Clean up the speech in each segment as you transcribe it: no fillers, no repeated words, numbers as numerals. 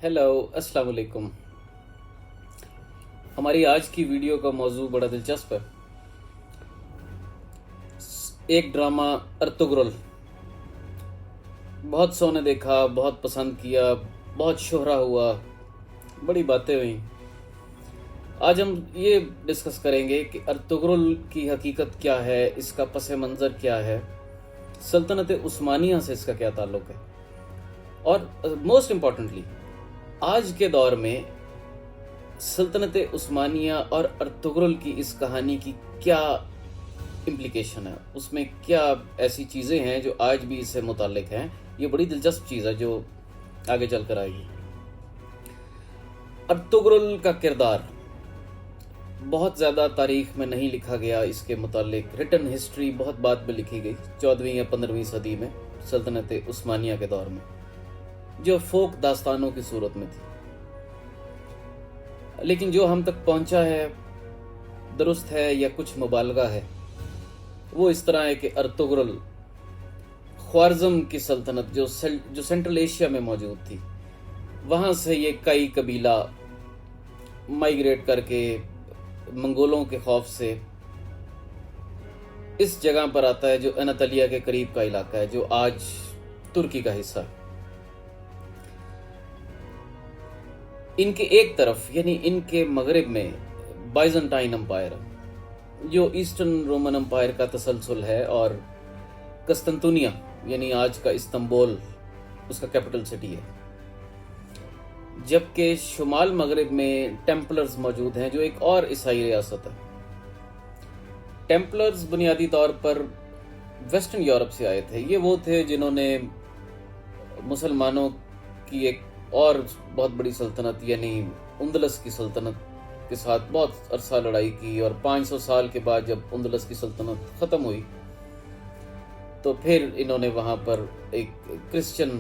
Hello अस्सलाम वालेकुम। हमारी आज की वीडियो का मौजू बड़ा दिलचस्प है। एक ड्रामा अर्तुगरुल बहुत सौ ने देखा, बहुत पसंद किया, बहुत शोहरा हुआ, बड़ी बातें हुई। आज हम ये डिस्कस करेंगे कि अर्तुगरुल की हकीकत क्या है, इसका पस मंज़र क्या है, सल्तनत उस्मानिया से इसका क्या ताल्लुक़ है, और मोस्ट इम्पॉर्टेंटली आज के दौर में सल्तनत उस्मानिया और अर्तुगरुल की इस कहानी की क्या इम्प्लीकेशन है, उसमें क्या ऐसी चीज़ें हैं जो आज भी इससे मुताल्लिक हैं। ये बड़ी दिलचस्प चीज़ है जो आगे चल कर आएगी। अर्तुगरुल का किरदार बहुत ज़्यादा तारीख में नहीं लिखा गया, इसके मुताल्लिक रिटन हिस्ट्री बहुत बाद में लिखी गई 14वीं या 15वीं सदी में सल्तनत उस्मानिया के दौर में, जो फोक दास्तानों की सूरत में थी। लेकिन जो हम तक पहुंचा है, दुरुस्त है या कुछ मुबालगा है, वो इस तरह है कि अर्तुगरुल ख्वारिज़्म की सल्तनत जो सेंट्रल एशिया में मौजूद थी, वहाँ से ये कई कबीला माइग्रेट करके मंगोलों के खौफ से इस जगह पर आता है जो अनातलिया के करीब का इलाका है, जो आज तुर्की का हिस्सा है। इनके एक तरफ यानी इनके मगरिब में बाइजेंटाइन एम्पायर, जो ईस्टर्न रोमन एम्पायर का तसलसल है, और कस्तंतुनिया यानी आज का इस्तांबुल उसका कैपिटल सिटी है। जबकि शुमाल मगरिब में टेम्पलर्स मौजूद हैं, जो एक और ईसाई रियासत है। टेम्पलर्स बुनियादी तौर पर वेस्टर्न यूरोप से आए थे। ये वो थे जिन्होंने मुसलमानों की एक और बहुत बड़ी सल्तनत यानी उंदलस की सल्तनत के साथ बहुत अरसा लड़ाई की, और 500 साल के बाद जब उंदलस की सल्तनत ख़त्म हुई तो फिर इन्होंने वहाँ पर एक क्रिश्चियन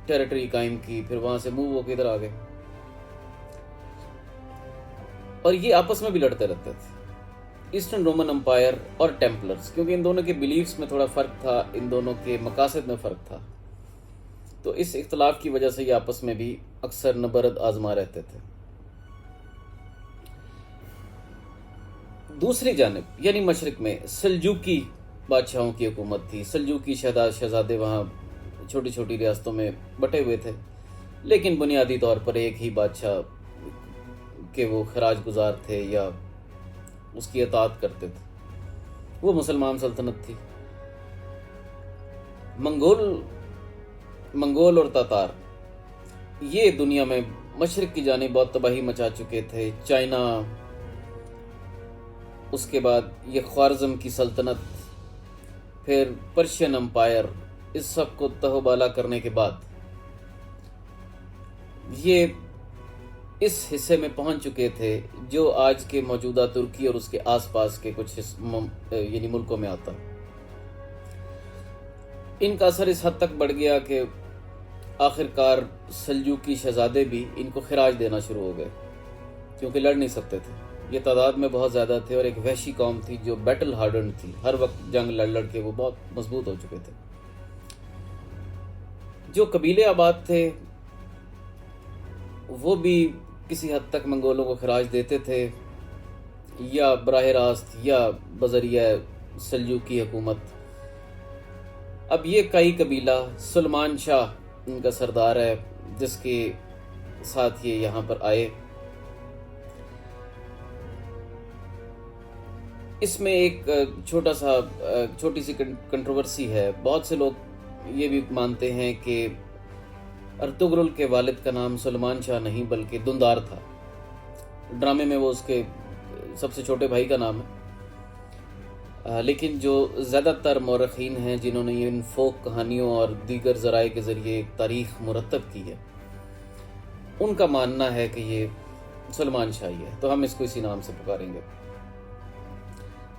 टेरिटरी कायम की, फिर वहाँ से मूव होकर इधर आ गए, और ये आपस में भी लड़ते रहते थे, ईस्टर्न रोमन एम्पायर और टेम्पलर्स, क्योंकि इन दोनों के बिलीफ्स में थोड़ा फ़र्क था, इन दोनों के मकासद में फ़र्क था। तो इस इख्तलाफ की वजह से ये आपस में भी अक्सर नबरद आजमा रहते थे। दूसरी जानिब यानी मशरिक में सल्जूकी बादशाहों की हुकूमत थी। सल्जूकी शहजादे वहाँ छोटी छोटी रियासतों में बटे हुए थे, लेकिन बुनियादी तौर पर एक ही बादशाह के वो खराज गुजार थे या उसकी अतात करते थे। वो मुसलमान सल्तनत थी। मंगोल और तातार ये दुनिया में मशरिक की जानिब बहुत तबाही मचा चुके थे। चाइना, उसके बाद ये ख्वारिज़्म की सल्तनत, फिर पर्शियन एम्पायर, इस सब को तहबाला करने के बाद ये इस हिस्से में पहुंच चुके थे जो आज के मौजूदा तुर्की और उसके आसपास के कुछ यानी मुल्कों में आता है। इनका असर इस हद तक बढ़ गया कि आखिरकार सल्जूकी शहजादे भी इनको खिराज देना शुरू हो गए, क्योंकि लड़ नहीं सकते थे। ये तादाद में बहुत ज़्यादा थे और एक वहशी कौम थी जो बैटल हार्डन थी, हर वक्त जंग लड़ लड़ के वो बहुत मजबूत हो चुके थे। जो कबीले आबाद थे वो भी किसी हद तक मंगोलों को खिराज देते थे, या बराह रास्त या बजरिया सल्जूकी हुकूमत। अब ये कई कबीला, सुलेमान शाह इनका सरदार है, जिसके साथ ये यहाँ पर आए। इसमें एक छोटी सी कंट्रोवर्सी है। बहुत से लोग ये भी मानते हैं कि अर्तुगरुल के वालिद का नाम सुलेमान शाह नहीं बल्कि दुंदार था। ड्रामे में वो उसके सबसे छोटे भाई का नाम है। लेकिन जो ज़्यादातर मौरखीन हैं जिन्होंने इन फोक कहानियों और दीगर ज़राए के ज़रिए एक तारीख़ मुरतब की है, उनका मानना है कि ये सुलेमान शाही है, तो हम इसको इसी नाम से पुकारेंगे।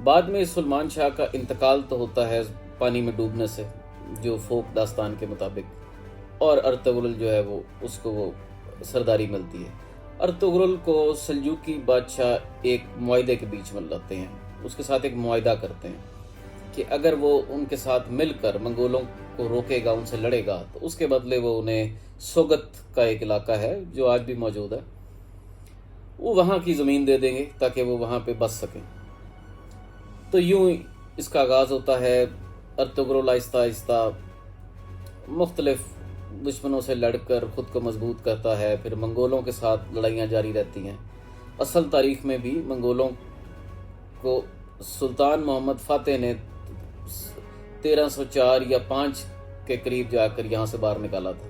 बाद में सुलेमान शाह का इंतकाल तो होता है पानी में डूबने से, जो फोक दास्तान के मुताबिक, और अर्तुगरुल जो है वो सरदारी मिलती है। अर्तुगरुल को सल्जूकी बादशाह एक मुआहदे के बीच में लाते हैं, उसके साथ एक मुआहदा करते हैं कि अगर वो उनके साथ मिलकर मंगोलों को रोकेगा, उनसे लड़ेगा, तो उसके बदले वो उन्हें सोगत का एक इलाका है जो आज भी मौजूद है, वो वहाँ की ज़मीन दे देंगे ताकि वो वहाँ पे बस सकें। तो यूँ इसका आगाज़ होता है। अर्तुगरुल आहिस्ता आहिस्ता मुख्तलिफ दुश्मनों से लड़कर ख़ुद को मजबूत करता है, फिर मंगोलों के साथ लड़ाइयाँ जारी रहती हैं। असल तारीख़ में भी मंगोलों को सुल्तान मोहम्मद फ़ातेह ने 1304 या 5 के करीब जाकर यहाँ से बाहर निकाला था,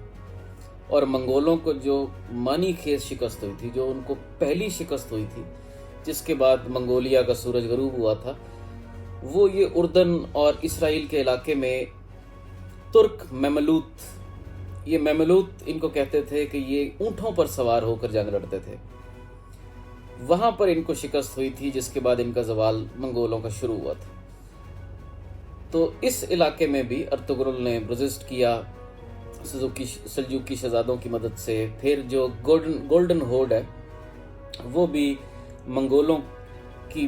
और मंगोलों को जो मानी खेज शिकस्त हुई थी, जो उनको पहली शिकस्त हुई थी, जिसके बाद मंगोलिया का सूरज गरूब हुआ था, वो ये उर्दन और इसराइल के इलाके में तुर्क मेमलूत, ये मेमलूत इनको कहते थे कि ये ऊँटों पर सवार होकर जंग लड़ते थे, वहाँ पर इनको शिकस्त हुई थी, जिसके बाद इनका ज़वाल मंगोलों का शुरू हुआ था। तो इस इलाके में भी अर्तुगरुल ने रेजिस्ट किया सल्जूकी शहजादों की मदद से। फिर जो गोल्डन होर्ड है वो भी मंगोलों की,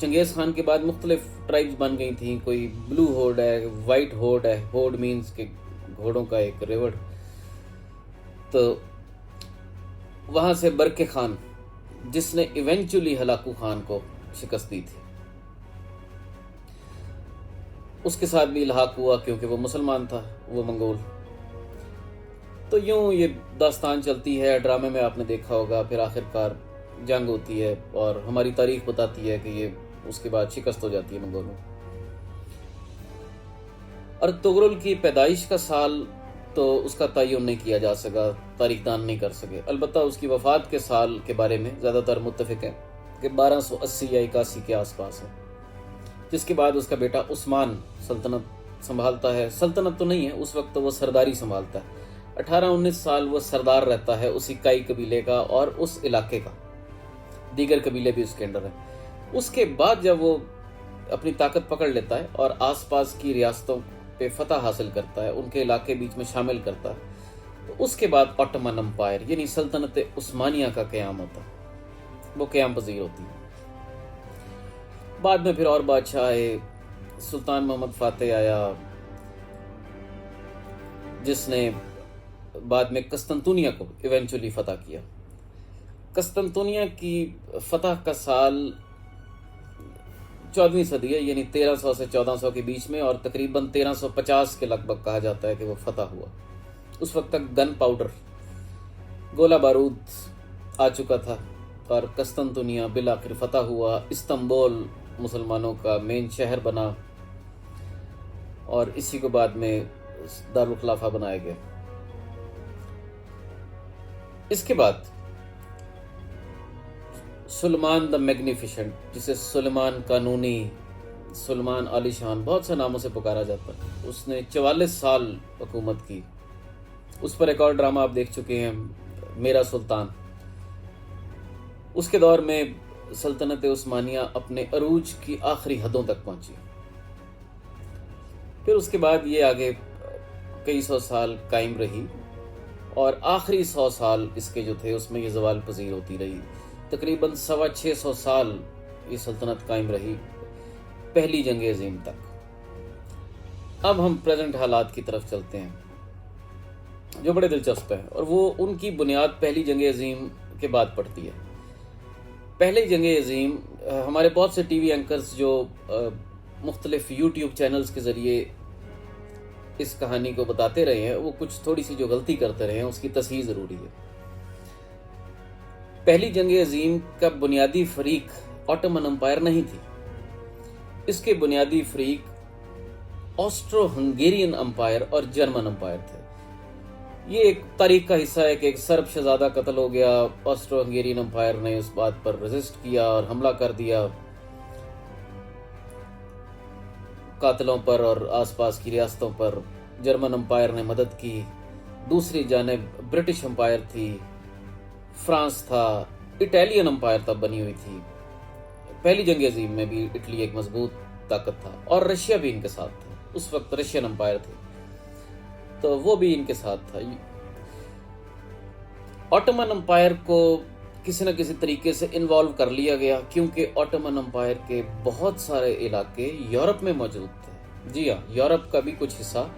चंगेज़ खान के बाद मुख्तलिफ ट्राइब्स बन गई थी। कोई ब्लू होर्ड है, वाइट होर्ड है, होर्ड मीन्स के घोड़ों का एक रेवड़। तो वहाँ से बरके खान, जिसने इवेंचुअली हलाकू खान को शिकस्त दी थी, उसके साथ भी इल्हाक हुआ क्योंकि वो मुसलमान था, वो मंगोल। तो यूँ ये दास्तान चलती है। ड्रामे में आपने देखा होगा, फिर आखिरकार जंग होती है और हमारी तारीख बताती है कि ये उसके बाद शिकस्त हो जाती है मंगोलों। अर्तुगरुल की पैदाइश का साल तो उसका तयन नहीं किया जा सका, तारीखदान नहीं कर सके। अलबत्ता उसकी वफ़ात के साल के बारे में ज़्यादातर मुत्तफ़िक है कि 1280 या 81 के आसपास है, जिसके बाद उसका बेटा उस्मान सल्तनत संभालता है। सल्तनत तो नहीं है, उस वक्त तो वो सरदारी संभालता है। 18-19 साल वो सरदार रहता है उसी काई कबीले का और उस इलाके का, दीगर कबीले भी उसके अंडर हैं। उसके बाद जब वो अपनी ताकत पकड़ लेता है और आसपास की रियासतों पे फतह हासिल करता है, उनके इलाके बीच में शामिल करता है, तो उसके बाद ऑटोमन एम्पायर यानी सल्तनत उस्मानिया का क़याम होता है, वो क़याम पजीर होती है। बाद में फिर और बादशाह आए, सुल्तान मोहम्मद फ़ातेह आया, जिसने बाद में कस्तंतुनिया को इवेंचुअली फ़तह किया। कस्तंतुनिया की फ़तह का साल 14वीं सदी है, यानी 1300 से 1400 के बीच में, और तकरीबन 1350 के लगभग कहा जाता है कि वो फ़तह हुआ। उस वक्त तक गन पाउडर, गोला बारूद आ चुका था और कस्तंतुनिया बिल आखिर फ़तह हुआ। इस्तांबुल मुसलमानों का मेन शहर बना और इसी को बाद में दारुल खिलाफा बनाया गया। इसके बाद सुलेमान द मैग्निफिसेंट, जिसे सुलेमान कानूनी, सुलेमान आलीशान, बहुत से नामों से पुकारा जाता है, उसने 44 साल हुकूमत की। उस पर एक और ड्रामा आप देख चुके हैं, मेरा सुल्तान। उसके दौर में सल्तनत उस्मानिया अपने अरूज की आखिरी हदों तक पहुंची। फिर उसके बाद ये आगे कई सौ साल कायम रही और आखिरी 100 साल इसके जो थे उसमें ये ज़वाल पजीर होती रही। तकरीबन 650 साल ये सल्तनत कायम रही, पहली जंग अज़ीम तक। अब हम प्रेजेंट हालात की तरफ चलते हैं जो बड़े दिलचस्प है, और वो उनकी बुनियाद पहली जंग अज़ीम के बाद पड़ती है। पहले जंग अज़ीम, हमारे बहुत से टीवी एंकर्स जो मुख्तलिफ यूट्यूब चैनल्स के ज़रिए इस कहानी को बताते रहे हैं, वो कुछ थोड़ी सी जो गलती करते रहे हैं उसकी तस्हीह ज़रूरी है। पहली जंग अज़ीम का बुनियादी फरीक ऑटोमन एम्पायर नहीं थी, इसके बुनियादी फरीक ऑस्ट्रो हंगेरियन एम्पायर और जर्मन एम्पायर थे। ये एक तारीख का हिस्सा है कि एक सर्ब शहजादा कत्ल हो गया, ऑस्ट्रो हंगेरियन एम्पायर ने उस बात पर रेजिस्ट किया और हमला कर दिया कातलों पर और आसपास की रियासतों पर। जर्मन एम्पायर ने मदद की। दूसरी जानिब ब्रिटिश एम्पायर थी, फ्रांस था, इटालियन एम्पायर तब बनी हुई थी। पहली जंग अज़ीम में भी इटली एक मजबूत ताकत था और रशिया भी इनके साथ था। उस वक्त रशियन एम्पायर थे तो वो भी इनके साथ था। ऑटोमन एम्पायर को किसी न किसी तरीके से इन्वॉल्व कर लिया गया क्योंकि ऑटोमन एम्पायर के बहुत सारे इलाके यूरोप में मौजूद थे। जी हाँ, यूरोप का भी कुछ हिस्सा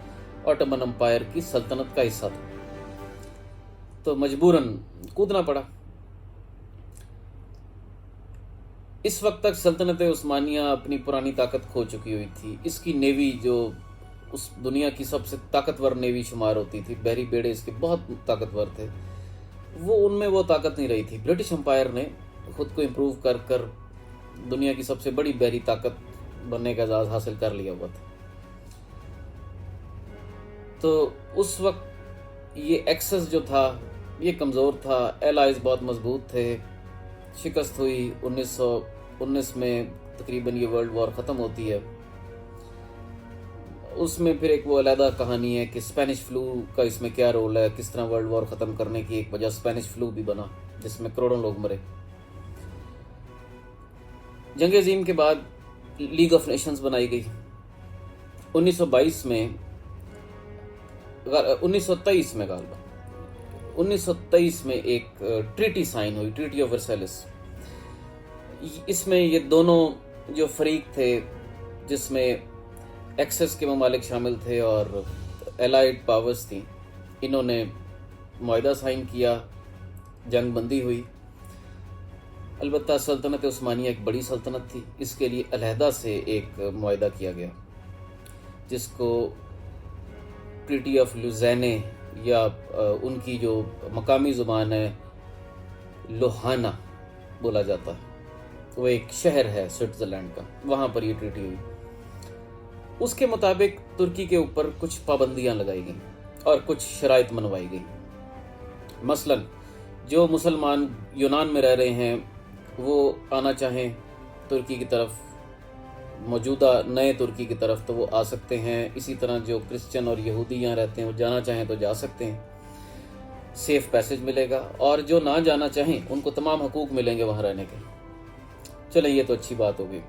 ऑटोमन एम्पायर की सल्तनत का हिस्सा था। तो मजबूरन कूदना पड़ा। इस वक्त तक सल्तनत उस्मानिया अपनी पुरानी ताकत खो चुकी हुई थी। इसकी नेवी जो उस दुनिया की सबसे ताकतवर नेवी शुमार होती थी, बहरी बेड़े इसके बहुत ताकतवर थे, वो उनमें वो ताकत नहीं रही थी। ब्रिटिश एम्पायर ने खुद को इम्प्रूव कर कर दुनिया की सबसे बड़ी बहरी ताकत बनने का एजाज़ हासिल कर लिया हुआ था। तो उस वक्त ये एक्सेस जो था ये कमज़ोर था, एलाइज बहुत मजबूत थे। शिकस्त हुई 1919 में, तकरीबन ये वर्ल्ड वॉर ख़त्म होती है। उसमें फिर एक वो अलहदा कहानी है कि स्पेनिश फ्लू का इसमें क्या रोल है, किस तरह वर्ल्ड वॉर ख़त्म करने की एक वजह स्पेनिश फ्लू भी बना जिसमें करोड़ों लोग मरे। जंग अज़ीम के बाद लीग ऑफ नेशंस बनाई गई। 1922 में 1923 में गालबा 1923 में एक ट्रीटी साइन हुई, ट्रीटी ऑफ वर्साइल्स। इसमें ये दोनों जो फरीक थे, जिसमें एक्सेस के ममालिक शामिल थे और एलाइड पावर्स थी, इन्होंने मुआहदा साइन किया, जंग बंदी हुई। अलबत्ता सल्तनत उस्मानिया एक बड़ी सल्तनत थी, इसके लिए अलहदा से एक मुआहदा किया गया जिसको ट्रीटी ऑफ लुज़ैने या उनकी जो मकामी ज़ुबान है लोहाना बोला जाता है, वो एक शहर है स्विट्ज़रलैंड का, वहाँ पर ये ट्रीटी हुई। उसके मुताबिक तुर्की के ऊपर कुछ पाबंदियाँ लगाई गई और कुछ शराइत मनवाई गई। मसलन जो मुसलमान यूनान में रह रहे हैं वो आना चाहें तुर्की की तरफ, मौजूदा नए तुर्की की तरफ, तो वो आ सकते हैं। इसी तरह जो क्रिश्चियन और यहूदी यहाँ रहते हैं वो जाना चाहें तो जा सकते हैं, सेफ पैसेज मिलेगा। और जो ना जाना चाहें उनको तमाम हकूक मिलेंगे वहाँ रहने के। चले, ये तो अच्छी बात हो गई।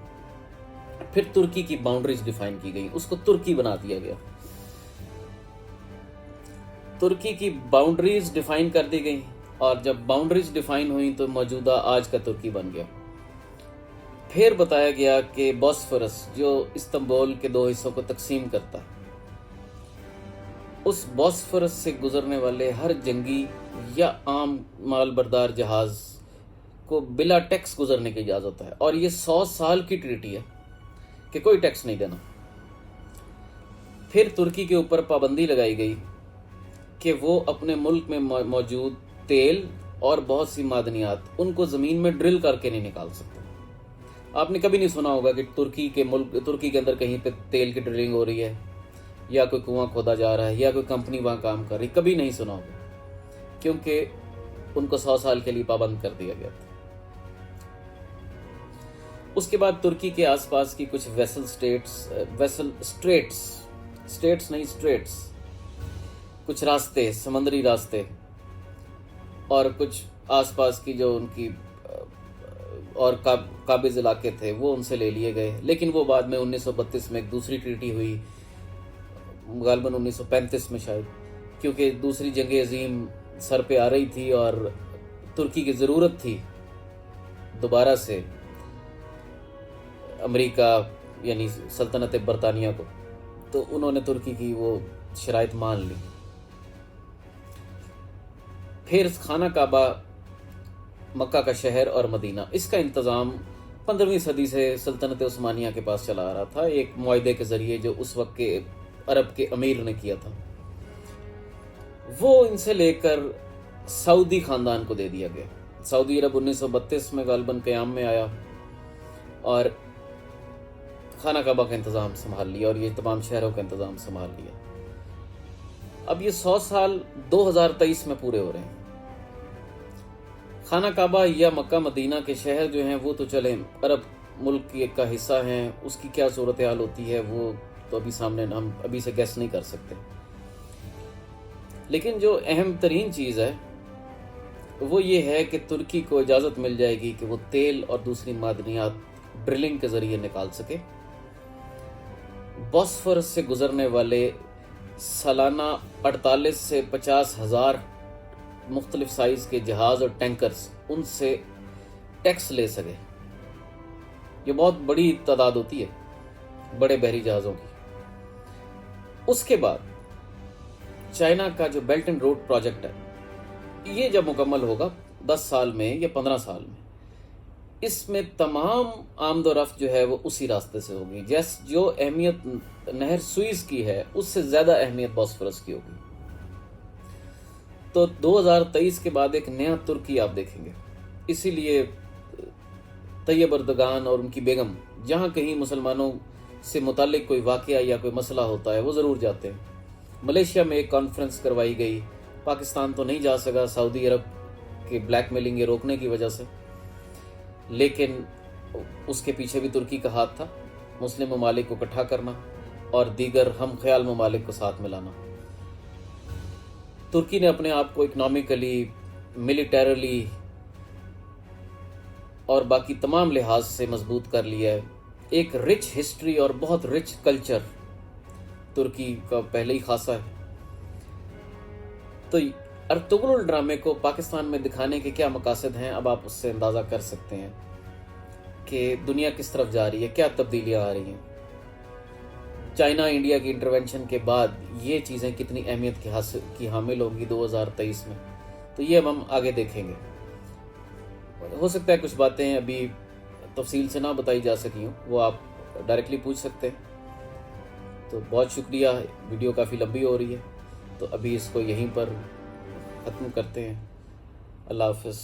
फिर तुर्की की बाउंड्रीज डिफाइन की गई, उसको तुर्की बना दिया गया। तुर्की की बाउंड्रीज डिफाइन कर दी गई और जब बाउंड्रीज डिफाइन हुई तो मौजूदा आज का तुर्की बन गया। फिर बताया गया कि बॉस्फोरस जो इस्तांबुल के दो हिस्सों को तकसीम करता है, उस बॉस्फोरस से गुजरने वाले हर जंगी या आम माल बरदार जहाज को बिला टैक्स गुजरने की इजाज़त है। और ये 100 साल की ट्रीटी है कि कोई टैक्स नहीं देना। फिर तुर्की के ऊपर पाबंदी लगाई गई कि वो अपने मुल्क में मौजूद तेल और बहुत सी मादनियात उनको ज़मीन में ड्रिल करके नहीं निकाल सकते। आपने कभी नहीं सुना होगा कि तुर्की के अंदर कहीं पे तेल की ड्रिलिंग हो रही है या कोई कुआं खोदा जा रहा है या कोई कंपनी वहाँ काम कर रही, कभी नहीं सुना होगा, क्योंकि उनको 100 साल के लिए पाबंद कर दिया गया था। उसके बाद तुर्की के आसपास की कुछ स्ट्रेट्स, कुछ रास्ते, समंदरी रास्ते और कुछ आसपास की जो उनकी और काबिज इलाके थे वो उनसे ले लिए गए। लेकिन वो बाद में 1932 में एक दूसरी ट्रीटी हुई, गालबन 1935 में शायद, क्योंकि दूसरी जंग अज़ीम सर पे आ रही थी और तुर्की की ज़रूरत थी दोबारा से अमेरिका यानी सल्तनत बरतानिया को, तो उन्होंने तुर्की की वो शराइत मान ली। फिर खाना काबा, मक्का का शहर और मदीना, इसका इंतज़ाम 15वीं सदी से सल्तनत उस्मानिया के पास चला आ रहा था, एक मुआहदे के ज़रिए जो उस वक्त के अरब के अमीर ने किया था। वो इनसे लेकर सऊदी ख़ानदान को दे दिया गया। सऊदी अरब 1932 में गालबन क़याम में आया और खाना काबा का इंतज़ाम संभाल लिया और ये तमाम शहरों का इंतज़ाम संभाल लिया। अब ये 100 साल 2023 में पूरे हो रहे हैं। खाना काबा या मक्का मदीना के शहर जो हैं वो तो चले अरब मुल्क की एक का हिस्सा हैं, उसकी क्या सूरत हाल होती है वो तो अभी सामने हम अभी से गैस नहीं कर सकते। लेकिन जो अहम तरीन चीज़ है वो ये है कि तुर्की को इजाज़त मिल जाएगी कि वो तेल और दूसरी मादनियात ड्रिलिंग के ज़रिए निकाल सके। बॉस्फोरस से गुजरने वाले सालाना 48 से 50 हज़ार मुख्तलिफ साइज़ के जहाज़ और टैंकर्स उनसे टैक्स ले सके। ये बहुत बड़ी तादाद होती है बड़े बहरी जहाज़ों की। उसके बाद चाइना का जो बेल्ट एंड रोड प्रोजेक्ट है ये जब मुकम्मल होगा 10 साल में या 15 साल में, इसमें तमाम आमदोरफ्त जो है वो उसी रास्ते से होगी। जो अहमियत नहर सुइज की है उससे ज़्यादा अहमियत बॉस्फोरस की होगी। तो 2023 के बाद एक नया तुर्की आप देखेंगे। इसीलिए तैयब अर्दगान और उनकी बेगम जहाँ कहीं मुसलमानों से मुतालिक कोई वाक़या या कोई मसला होता है वो ज़रूर जाते हैं। मलेशिया में एक कॉन्फ्रेंस करवाई गई, पाकिस्तान तो नहीं जा सका सऊदी अरब के ब्लैकमेलिंग ये रोकने की वजह से, लेकिन उसके पीछे भी तुर्की का हाथ था, मुस्लिम ममालिक को इकट्ठा करना और दीगर हम ख्याल ममालिक को साथ मिलाना। तुर्की ने अपने आप को इकनॉमिकली, मिलिटरली और बाकी तमाम लिहाज से मजबूत कर लिया है। एक रिच हिस्ट्री और बहुत रिच कल्चर तुर्की का पहले ही खासा है। तो अर्तुगरुल ड्रामे को पाकिस्तान में दिखाने के क्या मकासद हैं, अब आप उससे अंदाज़ा कर सकते हैं कि दुनिया किस तरफ जा रही है, क्या तब्दीलियां आ रही हैं। चाइना इंडिया की इंटरवेंशन के बाद ये चीज़ें कितनी अहमियत की हामिल होंगी 2023 में, तो ये हम आगे देखेंगे। हो सकता है कुछ बातें अभी तफसील से ना बताई जा सकी हों, वो आप डायरेक्टली पूछ सकते हैं। तो बहुत शुक्रिया, वीडियो काफ़ी लंबी हो रही है, तो अभी इसको यहीं पर ख़त्म करते हैं। अल्लाह हाफ़िज़।